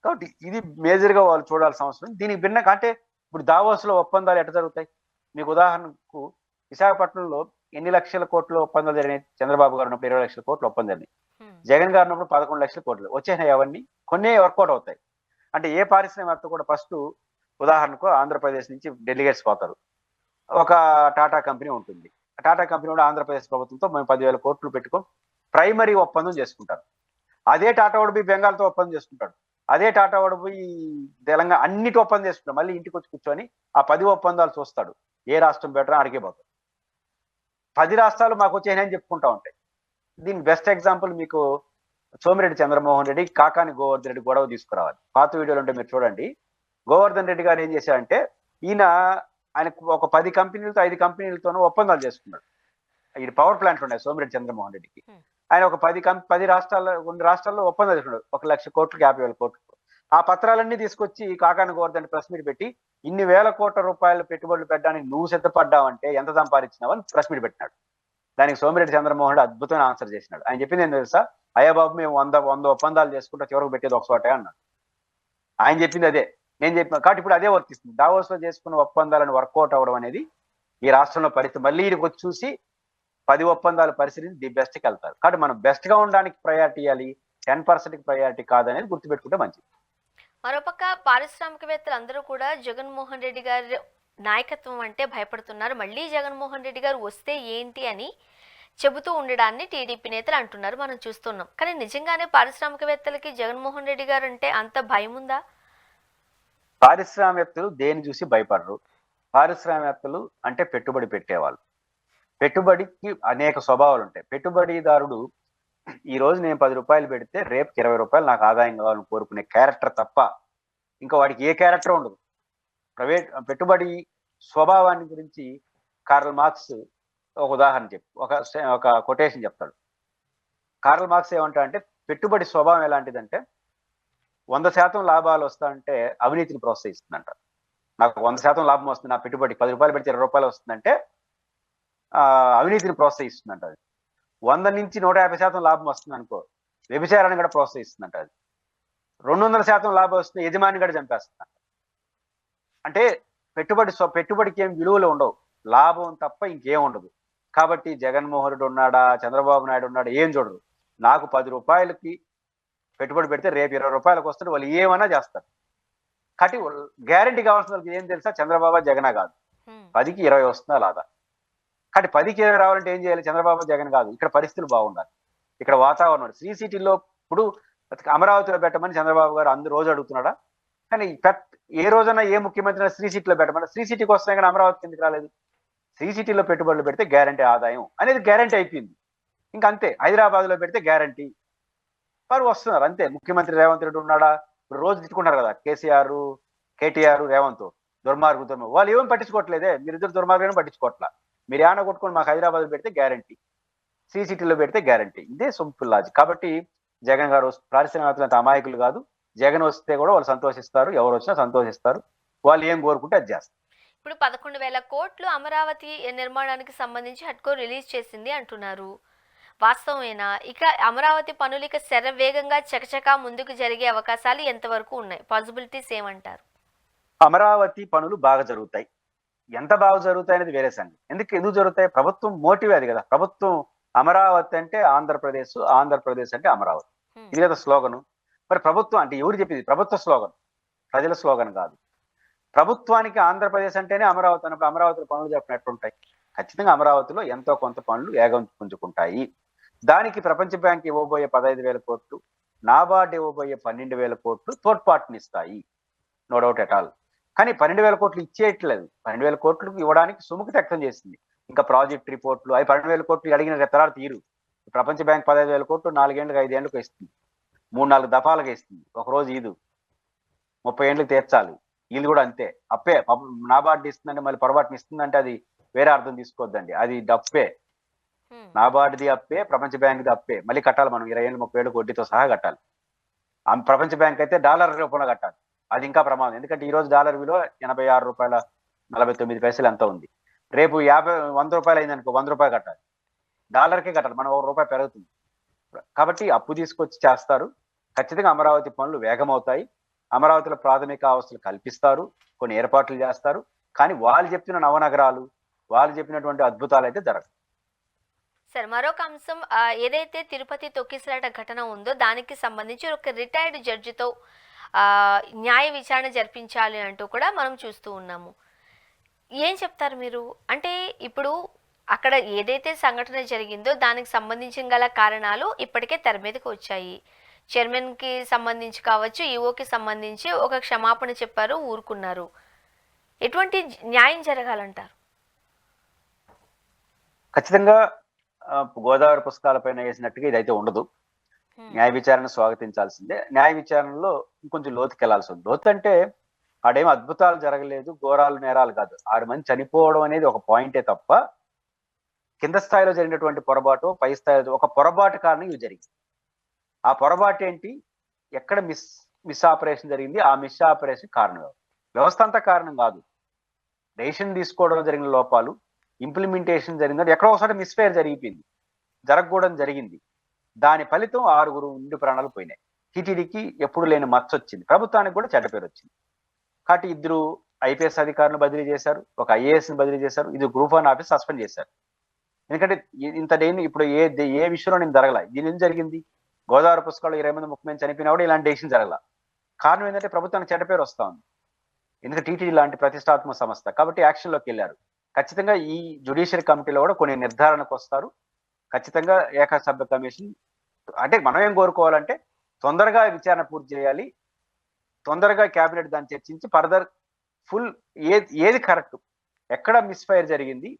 కాబట్టి ఇది మేజర్గా వాళ్ళు చూడాల్సిన అవసరం. దీనికి భిన్నంగా అంటే ఇప్పుడు దావోస్ లో ఒప్పందాలు ఎట్లా జరుగుతాయి? మీకు ఉదాహరణకు విశాఖపట్నంలో ఎన్ని లక్షల కోట్ల ఒప్పందాలు జరిగినాయి? చంద్రబాబు గారు ఉన్నప్పుడు 20 లక్షల కోట్ల ఒప్పందం జరిగినాయి. జగన్ గారు ఉన్నప్పుడు 11 లక్షల కోట్లు వచ్చేసినాయి. అవన్నీ కొన్ని వర్కౌట్ అవుతాయి. అంటే ఏ పారిశ్రామికవేత్త కూడా ఫస్ట్ ఉదాహరణకు ఆంధ్రప్రదేశ్ నుంచి డెలిగేట్స్ పోతారు. ఒక టాటా కంపెనీ ఉంటుంది. టాటా కంపెనీ కూడా ఆంధ్రప్రదేశ్ ప్రభుత్వంతో మేము 10,000 కోట్లు పెట్టుకో ప్రైమరీ ఒప్పందం చేసుకుంటారు. అదే టాటా వాడు పోయి బెంగాల్తో ఒప్పందం చేసుకుంటాడు. అదే టాటా వాడు పోయి తెలంగాణ అన్నిటి ఒప్పందం చేసుకుంటాడు. మళ్ళీ ఇంటికి వచ్చి కూర్చొని ఆ 10 ఒప్పందాలు చూస్తాడు. ఏ రాష్ట్రం బెటర్ అడిగే పోతాడు. 10 రాష్ట్రాలు మాకు వచ్చాయని చెప్పుకుంటా ఉంటాయి. దీని బెస్ట్ ఎగ్జాంపుల్ మీకు సోమిరెడ్డి చంద్రమోహన్ రెడ్డి కాకాని గోవర్ధన్ రెడ్డి గొడవ తీసుకురావాలి. పాత వీడియోలు ఉంటే మీరు చూడండి. గోవర్ధన్ రెడ్డి గారు ఏం చేశారంటే ఈయన ఆయనకు ఒక 10 కంపెనీలతో 5 కంపెనీలతోనూ ఒప్పందాలు చేసుకున్నాడు. ఇది పవర్ ప్లాంట్లు ఉన్నాయి సోమిరెడ్డి చంద్రమోహన్ రెడ్డికి. ఆయన ఒక 10 రాష్ట్రాల్లో కొన్ని రాష్ట్రాల్లో ఒప్పందాలు చేసుకున్నాడు. 1,00,000 కోట్లు 50,000 కోట్లు. ఆ పత్రాలన్నీ తీసుకొచ్చి కాకాని గోవర్ధన్ ప్రెస్ మీట్ పెట్టి ఇన్ని వేల కోట్ల రూపాయలు పెట్టుబడులు పెట్టడానికి నువ్వు సిద్ధపడ్డావంటే ఎంత సంపాదించినావని ప్రెస్ మీట్ పెట్టినాడు. దానికి సోమిరెడ్డి చంద్రమోహన్ రెడ్డి అద్భుతమైన ఆన్సర్ చేసినాడు. ఆయన చెప్పింది ఏం తెలుసా? అయ్యా బాబు మేము 100 ఒప్పందాలు చేసుకుంటే చివరకు పెట్టేది ఒక చోటే అన్నాడు. ఆయన చెప్పింది అదే, నేను చెప్పిన కాబట్టి ఇప్పుడు అదే వర్తిస్తుంది. దావోస్ లో చేసుకున్న ఒప్పందాలను వర్కౌట్ అవ్వడం అనేది ఈ రాష్ట్రంలో పరిస్థితి. మళ్ళీ ఇక్కడికి వచ్చి చూసి 10 ఒప్పందాలు పరిశీలించి ది బెస్ట్కి వెళ్తారు. కాబట్టి మనం బెస్ట్ గా ఉండడానికి ప్రయారిటీ ఇవ్వాలి, 10% ప్రయారిటీ కాదనేది గుర్తుపెట్టుకుంటే మంచిది. మరోపక్క పారిశ్రామికవేత్తలు అందరూ కూడా జగన్మోహన్ రెడ్డి గారి నాయకత్వం అంటే భయపడుతున్నారు. మళ్ళీ జగన్మోహన్ రెడ్డి గారు వస్తే ఏంటి అని చెబుతూ ఉండడాన్ని టీడీపీ నేతలు అంటున్నారు, మనం చూస్తున్నాం. కానీ నిజంగానే పారిశ్రామికవేత్తలకి జగన్మోహన్ రెడ్డి గారు అంటే అంత భయం ఉందా? పారిశ్రామికవేత్తలు దేని చూసి భయపడరు. పారిశ్రామికవేత్తలు అంటే పెట్టుబడి పెట్టేవాళ్ళు. పెట్టుబడికి అనేక స్వభావాలు ఉంటాయి. పెట్టుబడిదారుడు ఈ రోజు నేను 10 రూపాయలు పెడితే రేపు 20 రూపాయలు నాకు ఆదాయం కావాలని కోరుకునే క్యారెక్టర్ తప్ప ఇంకా వాడికి ఏ క్యారెక్టర్ ఉండదు. పెట్టుబడి స్వభావాన్ని గురించి కార్ల్ మార్క్స్ ఒక ఉదాహరణ ఒక కొటేషన్ చెప్తాడు. కార్ల్ మార్క్స్ ఏమంటా అంటే పెట్టుబడి స్వభావం ఎలాంటిదంటే 100% లాభాలు వస్తాయంటే అవినీతిని ప్రోత్సహిస్తుందంట. నాకు 100% లాభం వస్తుంది, నా పెట్టుబడి 10 రూపాయలు పెడితే 20 రూపాయలు వస్తుందంటే అవినీతిని ప్రోత్సహిస్తుందంట. అది 100 నుంచి 150% లాభం వస్తుంది అనుకో, వ్యభిచారాన్ని కూడా ప్రోత్సహిస్తుందంట. అది 200% లాభం వస్తుంది, యజమాని కూడా చంపేస్తుందంట. అంటే పెట్టుబడికి ఏం విలువలు ఉండవు, లాభం తప్ప ఇంకేం ఉండదు. కాబట్టి జగన్మోహన్ రెడ్డి ఉన్నాడా, చంద్రబాబు నాయుడు ఉన్నాడా ఏం చూడరు. నాకు 10 రూపాయలకి పెట్టుబడి పెడితే రేపు 20 రూపాయలకు వస్తుంది, వాళ్ళు ఏమన్నా చేస్తారు. కాబట్టి గ్యారంటీ కావాల్సిన వాళ్ళకి ఏం తెలుసా? చంద్రబాబు జగన్ కాదు, 10కి 20 వస్తుందా లాదా. కాబట్టి 10కి 20 రావాలంటే ఏం చేయాలి? చంద్రబాబు జగన్ కాదు, ఇక్కడ పరిస్థితులు బాగుండాలి, ఇక్కడ వాతావరణం. శ్రీ సిటీలో ఇప్పుడు అమరావతిలో పెట్టమని చంద్రబాబు గారు అందరూ రోజు అడుగుతున్నాడా? కానీ ఏ రోజైనా ఏ ముఖ్యమంత్రి శ్రీ సిటీలో పెట్టమన్నా? శ్రీ సిటీకి వస్తున్నాయి కానీ అమరావతికి ఎందుకు రాలేదు? శ్రీ సిటీలో పెట్టుబడులు పెడితే గ్యారంటీ ఆదాయం అనేది గ్యారంటీ అయిపోయింది. ఇంకా అంతే. హైదరాబాద్ లో పెడితే గ్యారంటీ వారు వస్తున్నారు అంతే. ముఖ్యమంత్రి రేవంత్ రెడ్డి ఉన్నాడా? ఇప్పుడు రోజు తిట్టుకున్నారు కదా కేసీఆర్, కేటీఆర్, రేవంత్ దుర్మార్గం. వాళ్ళు ఏమేమి పట్టించుకోవట్లేదే, మీరిద్దరు దుర్మార్గం పట్టించుకోవట్లా. మీరు ఏమైనా కొట్టుకొని మాకు హైదరాబాద్ పెడితే గ్యారంటీ, శ్రీ సిటీలో పెడితే గ్యారంటీ. ఇదే సింపుల్ లాజిక్. కాబట్టి జగన్ గారు పారిశ్రామికవేత్తలు అంత అమాయకులు కాదు. జగన్ వస్తే కూడా వాళ్ళు సంతోషిస్తారు, ఎవరు వచ్చినా సంతోషిస్తారు. వాళ్ళు ఏం కోరుకుంటే అది చేస్తారు. ఇప్పుడు 11,000 కోట్లు అమరావతి నిర్మాణానికి సంబంధించి హడ్కో రిలీజ్ చేసింది అంటున్నారు, వాస్తవమేనా? ఇక అమరావతి పనులు ఇక శరవేగంగా చకచకా ముందుకు జరిగే అవకాశాలు ఎంతవరకు ఉన్నాయి? పాసిబిలిటీస్ ఏమంటారు? అమరావతి పనులు బాగా జరుగుతాయి. ఎంత బాగా జరుగుతాయి అనేది వేరే సంగతి. ఎందుకు జరుగుతాయి? ప్రభుత్వం మోటివ్ అది కదా. ప్రభుత్వం అమరావతి అంటే ఆంధ్రప్రదేశ్, ఆంధ్రప్రదేశ్ అంటే అమరావతి, ఇది కదా స్లోగను. మరి ప్రభుత్వం అంటే ఎవరు చెప్పింది? ప్రభుత్వ స్లోగన్, ప్రజల స్లోగన్ కాదు. ప్రభుత్వానికి ఆంధ్రప్రదేశ్ అంటేనే అమరావతి అన్నప్పుడు అమరావతిలో పనులు చెప్పినట్టుంటాయి. ఖచ్చితంగా అమరావతిలో ఎంతో కొంత పనులు వేగం పుంజుకుంటాయి. దానికి ప్రపంచ బ్యాంక్ ఇవ్వబోయే 15,000 కోట్లు, నాబార్డ్ ఇవ్వబోయే 12,000 కోట్లు తోడ్పాటునిస్తాయి, నో డౌట్ ఎట్ ఆల్. కానీ 12,000 కోట్లు ఇచ్చేయట్లేదు. 12,000 కోట్లు ఇవ్వడానికి సుముఖత వ్యక్తం చేసింది. ఇంకా ప్రాజెక్ట్ రిపోర్ట్లు అవి 12,000 కోట్లు అడిగిన తర్వాత తీరు. ప్రపంచ బ్యాంక్ 15,000 కోట్లు 4 ఏళ్ళకి 5 ఏళ్ళకి ఇస్తుంది, 3-4 దఫాలుగా ఇస్తుంది. ఒకరోజు ఈదు 30 ఏళ్ళకి తీర్చాలి. వీళ్ళు కూడా అంతే, అప్పే. నాబార్డు ఇస్తుందంటే మళ్ళీ పొరపాటుని ఇస్తుందంటే అది వేరే అర్థం తీసుకోవద్దండి, అది డప్పే. నాబార్డుది అప్పే, ప్రపంచ బ్యాంక్ది అప్పే. మళ్ళీ కట్టాలి మనం 20 ఏళ్ళు 30 ఏళ్ళు వడ్డీతో సహా కట్టాలి. ప్రపంచ బ్యాంక్ అయితే డాలర్ రూపంలో కట్టాలి, అది ఇంకా ప్రమాదం. ఎందుకంటే ఈ రోజు డాలర్ విలువ 86 రూపాయల 49 పైసలు ఎంత ఉంది. రేపు 100 రూపాయలు అయింది అనుకో, 100 రూపాయలు కట్టాలి, డాలర్కే కట్టాలి, మనం 1 రూపాయి పెరుగుతుంది. కాబట్టి అప్పు తీసుకొచ్చి చేస్తారు. ఖచ్చితంగా అమరావతి పనులు వేగమవుతాయి. అమరావతిలో ప్రాథమిక అవసరాలు కల్పిస్తారు, కొన్ని ఏర్పాట్లు చేస్తారు. కానీ వాళ్ళు చెప్పిన నవనగరాలు, వాళ్ళు చెప్పినటువంటి అద్భుతాలు అయితే జరగవు. సరే, మరొక అంశం, ఏదైతే తిరుపతి తొక్కిసలాట ఘటన ఉందో దానికి సంబంధించి ఒక రిటైర్డ్ జడ్జితో న్యాయ విచారణ జరిపించాలి అంటూ కూడా మనం చూస్తూ ఉన్నాము. ఏం చెప్తారు మీరు? అంటే ఇప్పుడు అక్కడ ఏదైతే సంఘటన జరిగిందో దానికి సంబంధించిన గల కారణాలు ఇప్పటికే తెర మీదకి వచ్చాయి. చైర్మన్కి సంబంధించి కావచ్చు, ఈఓకి సంబంధించి ఒక క్షమాపణ చెప్పారు, ఊరుకున్నారు. ఎటువంటి న్యాయం జరగాలంటారు? ఖచ్చితంగా గోదావరి పుస్తకాలపైన వేసినట్టుగా ఇదైతే ఉండదు. న్యాయ విచారణ స్వాగతించాల్సిందే. న్యాయ విచారణలో ఇంకొంచెం లోతుకి వెళ్లాల్సి ఉంది. లోతు అంటే ఆడేం అద్భుతాలు జరగలేదు, ఘోరాలు నేరాలు కాదు. 6 మంది చనిపోవడం అనేది ఒక పాయింటే తప్ప కింద స్థాయిలో జరిగినటువంటి పొరపాటు, పై స్థాయిలో ఒక పొరపాటు కారణం ఇవి జరిగింది. ఆ పొరపాటు ఏంటి? ఎక్కడ మిస్ ఆపరేషన్ జరిగింది? ఆ మిస్ ఆపరేషన్ కారణం ఎవరు? వ్యవస్థ అంతా కారణం కాదు. డెసిషన్ తీసుకోవడం జరిగిన లోపాలు, ఇంప్లిమెంటేషన్ జరిగిందంటే ఎక్కడో ఒకసారి మిస్ఫైర్ జరిగిపోయింది, జరగకూడదు జరిగింది. దాని ఫలితం 6 ఉండి ప్రాణాలు పోయినాయి. టీటీడీకి ఎప్పుడు లేని మచ్చ వచ్చింది, ప్రభుత్వానికి కూడా చెడ్డ పేరు వచ్చింది. కాబట్టి 2 ఐపీఎస్ అధికారులను బదిలీ చేశారు, ఒక ఐఏఎస్ ని బదిలీ చేశారు, ఇది గ్రూప్ 1 ఆఫీస్ సస్పెండ్ చేశారు. ఎందుకంటే ఇంత డైన్ ఇప్పుడు ఏ విషయంలో నేను జరగల. దీని ఏం జరిగింది? గోదావరి పుస్తకాలు 20 మంది 30 మంది చనిపోయినా కూడా ఇలాంటి డెసిషన్ జరగల. కారణం ఏంటంటే ప్రభుత్వానికి చెడ్డ పేరు వస్తా ఉంది. ఎందుకంటే టీటీడీ లాంటి ప్రతిష్టాత్మక సంస్థ కాబట్టి యాక్షన్లోకి వెళ్ళారు. ఖచ్చితంగా ఈ జ్యుడిషియరీ కమిటీలో కూడా కొన్ని నిర్ధారణకు వస్తారు. ఖచ్చితంగా ఏకసభ్య కమిషన్ అంటే మనం ఏం కోరుకోవాలంటే తొందరగా విచారణ పూర్తి చేయాలి, తొందరగా కేబినెట్ దాన్ని చర్చించి ఫర్దర్ ఫుల్ ఏది కరెక్ట్, ఎక్కడ మిస్ఫైర్ జరిగింది,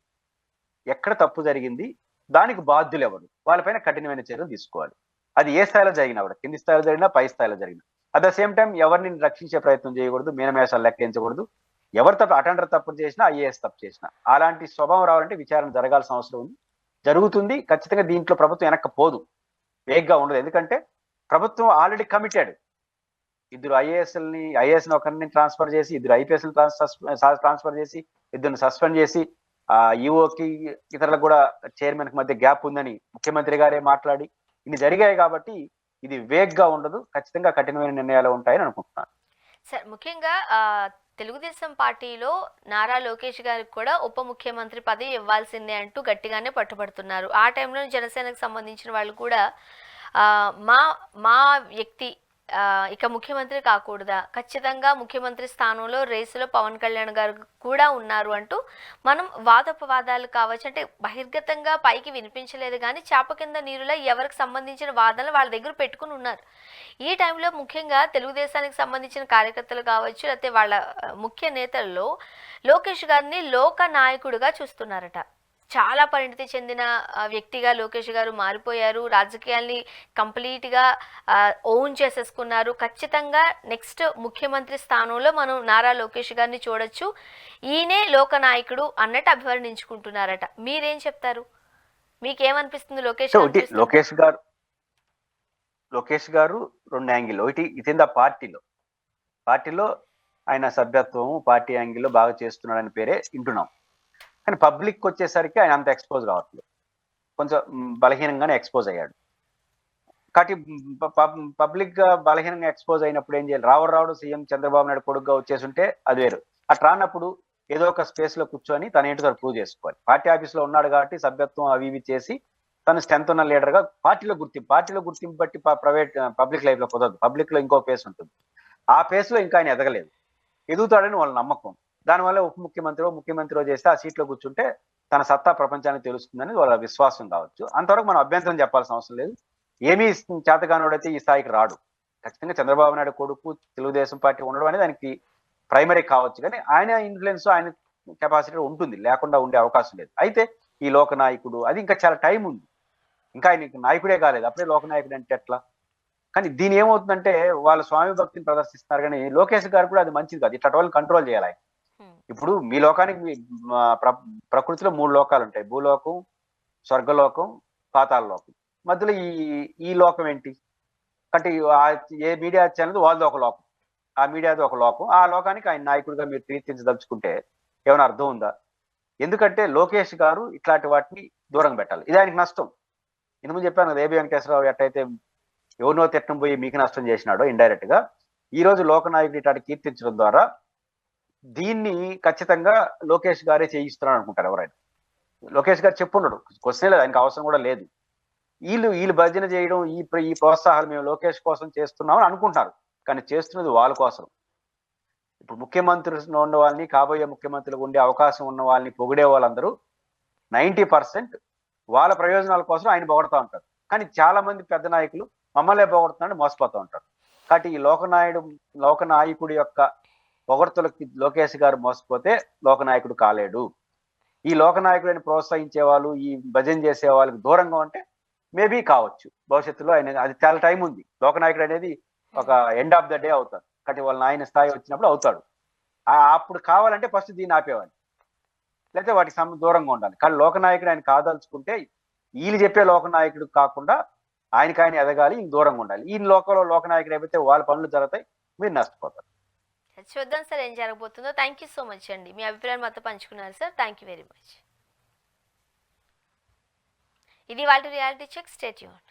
ఎక్కడ తప్పు జరిగింది, దానికి బాధ్యులు ఎవరు, వాళ్ళపైన కఠినమైన చర్యలు తీసుకోవాలి. అది ఏ స్థాయిలో జరిగినా కూడా, కింది స్థాయిలో జరిగినా పై స్థాయిలో జరిగినా. అట్ ద సేమ్ టైం ఎవరిని రక్షించే ప్రయత్నం చేయకూడదు, మీనమేషాలు లెక్కించకూడదు. ఎవరు తప్పు అటెండర్ తప్పు చేసినా, ఐఏఎస్ తప్పు చేసినా అలాంటి స్వభావం రావాలంటే విచారణ జరగాల్సిన అవసరం ఉంది. జరుగుతుంది. ఖచ్చితంగా దీంట్లో ప్రభుత్వం వెనక్కపోదు, వేగ్గా ఉండదు. ఎందుకంటే ప్రభుత్వం ఆల్రెడీ కమిటెడ్. 2 ఐఏఎస్ ఒకరిని ట్రాన్స్ఫర్ చేసి, 2 ఐపీఎస్ ట్రాన్స్ఫర్ చేసి, 2 సస్పెండ్ చేసి, ఈఓకి ఇతరులకు కూడా చైర్మన్ కి మధ్య గ్యాప్ ఉందని ముఖ్యమంత్రి గారే మాట్లాడి ఇన్ని జరిగాయి. కాబట్టి ఇది వేగ్గా ఉండదు, ఖచ్చితంగా కఠినమైన నిర్ణయాలు ఉంటాయని అనుకుంటున్నాను. సార్, ముఖ్యంగా తెలుగుదేశం పార్టీలో నారా లోకేష్ గారికి కూడా ఉప ముఖ్యమంత్రి పదవి ఇవ్వాల్సిందే అంటూ గట్టిగానే పట్టుబడుతున్నారు. ఆ టైంలో జనసేనకు సంబంధించిన వాళ్ళు కూడా మా మా వ్యక్తి ఇక ముఖ్యమంత్రి కాకూడదా, ఖచ్చితంగా ముఖ్యమంత్రి స్థానంలో రేసులో పవన్ కళ్యాణ్ గారు కూడా ఉన్నారు అంటూ మనం వాదోపవాదాలు కావచ్చు, అంటే బహిర్గతంగా పైకి వినిపించలేదు కానీ చేప కింద నీరులో ఎవరికి సంబంధించిన వాదనలు వాళ్ళ దగ్గర పెట్టుకుని ఉన్నారు. ఈ టైంలో ముఖ్యంగా తెలుగుదేశానికి సంబంధించిన కార్యకర్తలు కావచ్చు, లేకపోతే వాళ్ళ ముఖ్య నేతల్లో లోకేష్ గారిని లోక నాయకుడిగా చూస్తున్నారట. చాలా పరిణితి చెందిన వ్యక్తిగా లోకేష్ గారు మారిపోయారు, రాజకీయాల్ని కంప్లీట్గా ఓన్ చేసేసుకున్నారు. ఖచ్చితంగా నెక్స్ట్ ముఖ్యమంత్రి స్థానంలో మనం నారా లోకేష్ గారిని చూడొచ్చు, ఈయనే లోకనాయకుడు అన్నట్టు అభివర్ణించుకుంటున్నారట. మీరేం చెప్తారు? మీకేమనిపిస్తుంది లోకేష్ గారు 2 యాంగిల్. ఒకటి ఇన్ ద పార్టీలో ఆయన సభ్యత్వం పార్టీ యాంగిల్లో బాగా చేస్తున్నాడని పేరే వింటున్నాం. కానీ పబ్లిక్ వచ్చేసరికి ఆయన అంత ఎక్స్పోజ్ కావట్లేదు, కొంచెం బలహీనంగానే ఎక్స్పోజ్ అయ్యాడు. కాబట్టి పబ్లిక్ గా బలహీనంగా ఎక్స్పోజ్ అయినప్పుడు ఏం చేయాలి? రావడం సీఎం చంద్రబాబు నాయుడు కొడుకుగా వచ్చేస్తుంటే అది వేరు. అట్లా రానప్పుడు ఏదో ఒక స్పేస్ లో కూర్చొని తన ఏంటో ప్రూవ్ చేసుకోవాలి. పార్టీ ఆఫీస్ లో ఉన్నాడు కాబట్టి సభ్యత్వం అవి ఇవి చేసి తను స్ట్రెంత్ ఉన్న లీడర్ గా పార్టీలో గుర్తింపు బట్టి పబ్లిక్ లైఫ్ లో కుదరదు. పబ్లిక్ లో ఇంకో పేస్ ఉంటుంది, ఆ పేస్ లో ఇంకా ఆయన ఎదగలేదు. ఎదుగుతాడని వాళ్ళ నమ్మకం. దానివల్ల ఉప ముఖ్యమంత్రి చేస్తే ఆ సీట్లో కూర్చుంటే తన సత్తా ప్రపంచానికి తెలుస్తుందని వాళ్ళ విశ్వాసం కావచ్చు. అంతవరకు మనం అభ్యంతరం చెప్పాల్సిన అవసరం లేదు. ఏమీ చేతగానోడైతే ఈ స్థాయికి రాడు. ఖచ్చితంగా చంద్రబాబు నాయుడు కొడుకు తెలుగుదేశం పార్టీ ఉండడం అనేది దానికి ప్రైమరీ కావచ్చు, కానీ ఆయన ఇన్ఫ్లుయెన్స్, ఆయన కెపాసిటీ ఉంటుంది, లేకుండా ఉండే అవకాశం లేదు. అయితే ఈ లోకనాయకుడు అది ఇంకా చాలా టైం ఉంది, ఇంకా ఆయన నాయకుడే కాలేదు, అప్పుడే లోకనాయకుడు అంటే ఎట్లా? కానీ దీని ఏమవుతుందంటే వాళ్ళు స్వామి భక్తిని ప్రదర్శిస్తున్నారు, కానీ లోకేష్ గారు కూడా అది మంచిది కాదు. ఇట్లా వాళ్ళని కంట్రోల్ చేయాలి. ఇప్పుడు మీ లోకానికి ప్రకృతిలో 3 లోకాలు ఉంటాయి: భూలోకం, స్వర్గలోకం, పాతాళ లోకం. మధ్యలో ఈ లోకం ఏంటి? అంటే ఏ మీడియా ఛానల్ వాళ్ళది ఒక లోకం, ఆ మీడియాది ఒక లోకం. ఆ లోకానికి ఆయన నాయకుడిగా మీరు కీర్తించదలుచుకుంటే ఏమైనా అర్థం ఉందా? ఎందుకంటే లోకేష్ గారు ఇట్లాంటి వాటిని దూరం పెట్టాలి. ఇది ఆయనకి నష్టం. ఇంతకుముందు చెప్పాను కదా, ఏబి వెంకటేశ్వరరావు ఎట్టయితే ఎవరినో తిట్టం పోయి మీకు నష్టం చేసినాడో ఇండైరెక్ట్ గా, ఈ రోజు లోకనాయకుడు ఇట్లాంటి కీర్తించడం ద్వారా దీన్ని ఖచ్చితంగా లోకేష్ గారే చేయిస్తున్నాడు అనుకుంటారు ఎవరైనా. లోకేష్ గారు చెప్పున్నాడు, క్వశ్చన్ లేదు, ఆయనకు అవసరం కూడా లేదు. వీళ్ళు భజన చేయడం, ఈ ప్రోత్సాహాలు మేము లోకేష్ కోసం చేస్తున్నామని అనుకుంటున్నారు, కానీ చేస్తున్నది వాళ్ళ కోసం. ఇప్పుడు ముఖ్యమంత్రులు ఉన్న వాళ్ళని, కాబోయే ముఖ్యమంత్రులు ఉండే అవకాశం ఉన్న వాళ్ళని పొగిడే వాళ్ళందరూ 90% వాళ్ళ ప్రయోజనాల కోసం ఆయన పొగడుతూ ఉంటారు. కానీ చాలా మంది పెద్ద నాయకులు మమ్మల్నే పొగడుతున్నాడు మోసపోతూ ఉంటారు. కాబట్టి ఈ లోకనాయకుడి యొక్క పొగడ్తలకి లోకేష్ గారు మోసపోతే లోకనాయకుడు కాలేడు. ఈ లోకనాయకుడిని ప్రోత్సహించే వాళ్ళు, ఈ భజన చేసే వాళ్ళకి దూరంగా ఉంటే మేబీ కావచ్చు. భవిష్యత్తులో ఆయన అది చాలా టైం ఉంది. లోకనాయకుడు అనేది ఒక ఎండ్ ఆఫ్ ద డే అవుతాడు. కాబట్టి వాళ్ళ నాయన స్థాయి వచ్చినప్పుడు అవుతాడు. అప్పుడు కావాలంటే ఫస్ట్ దీన్ని ఆపేవాడిని. లేకపోతే వాటికి దూరంగా ఉండాలి. కానీ లోకనాయకుడు ఆయన కాదలుచుకుంటే వీళ్ళు చెప్పే లోకనాయకుడు కాకుండా ఆయన ఎదగాలి, ఈయన దూరంగా ఉండాలి. ఈ లోకంలో లోకనాయకుడు అయిపోతే వాళ్ళ పనులు జరుగుతాయి, మీరు నష్టపోతారు. చూద్దాం సార్ ఏం జరగబోతుందో. థ్యాంక్ యూ సో మచ్ అండి, మీ అభిప్రాయం మాతో పంచుకున్నారు sir. Thank you very much. ఇది వాళ్ళ రియాలిటీ చెక్. Stay tuned.